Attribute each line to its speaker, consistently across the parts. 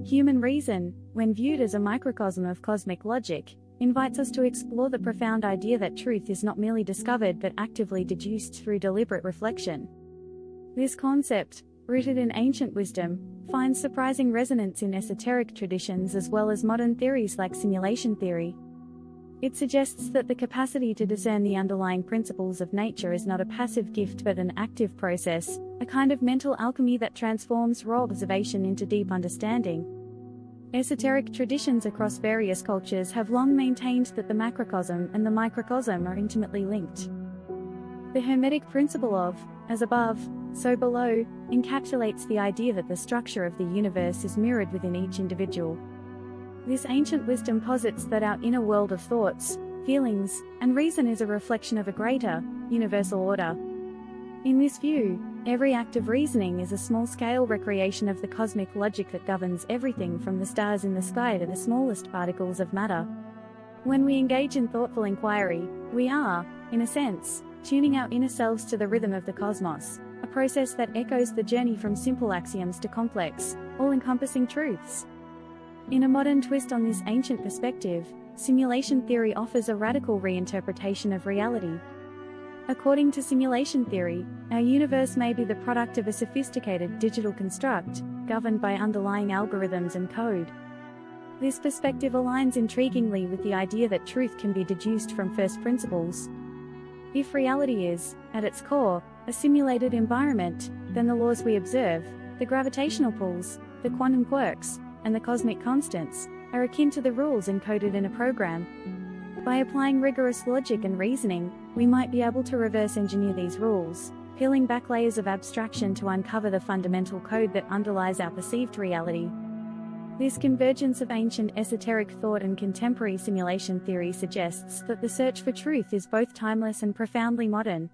Speaker 1: Human reason, when viewed as a microcosm of cosmic logic, invites us to explore the profound idea that truth is not merely discovered but actively deduced through deliberate reflection. This concept, rooted in ancient wisdom, finds surprising resonance in esoteric traditions as well as modern theories like simulation theory. It suggests that the capacity to discern the underlying principles of nature is not a passive gift but an active process, a kind of mental alchemy that transforms raw observation into deep understanding. Esoteric traditions across various cultures have long maintained that the macrocosm and the microcosm are intimately linked. The Hermetic principle of, as above, so below, encapsulates the idea that the structure of the universe is mirrored within each individual. This ancient wisdom posits that our inner world of thoughts, feelings, and reason is a reflection of a greater, universal order. In this view, every act of reasoning is a small-scale recreation of the cosmic logic that governs everything from the stars in the sky to the smallest particles of matter. When we engage in thoughtful inquiry, we are, in a sense, tuning our inner selves to the rhythm of the cosmos, a process that echoes the journey from simple axioms to complex, all-encompassing truths. In a modern twist on this ancient perspective, simulation theory offers a radical reinterpretation of reality. According to simulation theory, our universe may be the product of a sophisticated digital construct, governed by underlying algorithms and code. This perspective aligns intriguingly with the idea that truth can be deduced from first principles. If reality is, at its core, a simulated environment, then the laws we observe, the gravitational pulls, the quantum quirks, and the cosmic constants, are akin to the rules encoded in a program. By applying rigorous logic and reasoning, we might be able to reverse engineer these rules, peeling back layers of abstraction to uncover the fundamental code that underlies our perceived reality. This convergence of ancient esoteric thought and contemporary simulation theory suggests that the search for truth is both timeless and profoundly modern.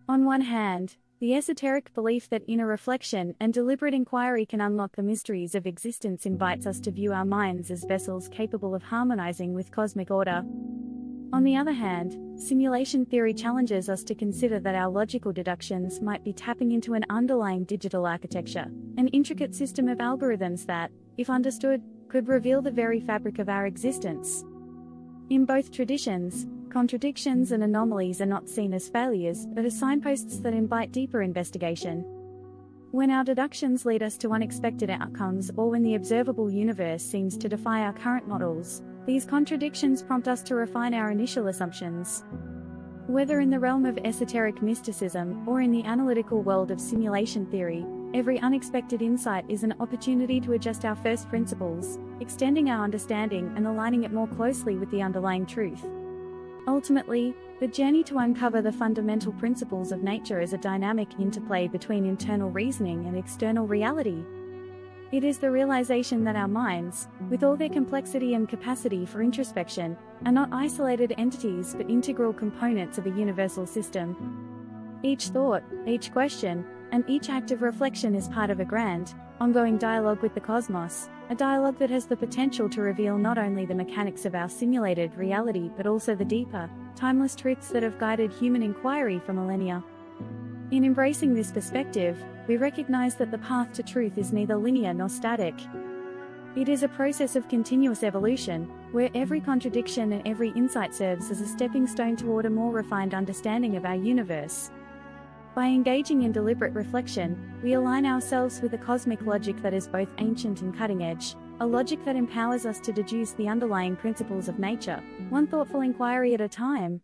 Speaker 1: On one hand, the esoteric belief that inner reflection and deliberate inquiry can unlock the mysteries of existence invites us to view our minds as vessels capable of harmonizing with cosmic order. On the other hand, simulation theory challenges us to consider that our logical deductions might be tapping into an underlying digital architecture, an intricate system of algorithms that, if understood, could reveal the very fabric of our existence. In both traditions, contradictions and anomalies are not seen as failures, but as signposts that invite deeper investigation. When our deductions lead us to unexpected outcomes or when the observable universe seems to defy our current models, these contradictions prompt us to refine our initial assumptions. Whether in the realm of esoteric mysticism or in the analytical world of simulation theory, every unexpected insight is an opportunity to adjust our first principles, extending our understanding and aligning it more closely with the underlying truth. Ultimately, the journey to uncover the fundamental principles of nature is a dynamic interplay between internal reasoning and external reality. It is the realization that our minds, with all their complexity and capacity for introspection, are not isolated entities but integral components of a universal system. Each thought, each question, and each act of reflection is part of a grand, ongoing dialogue with the cosmos, a dialogue that has the potential to reveal not only the mechanics of our simulated reality but also the deeper, timeless truths that have guided human inquiry for millennia. In embracing this perspective, we recognize that the path to truth is neither linear nor static. It is a process of continuous evolution, where every contradiction and every insight serves as a stepping stone toward a more refined understanding of our universe. By engaging in deliberate reflection, we align ourselves with a cosmic logic that is both ancient and cutting-edge, a logic that empowers us to deduce the underlying principles of nature, one thoughtful inquiry at a time.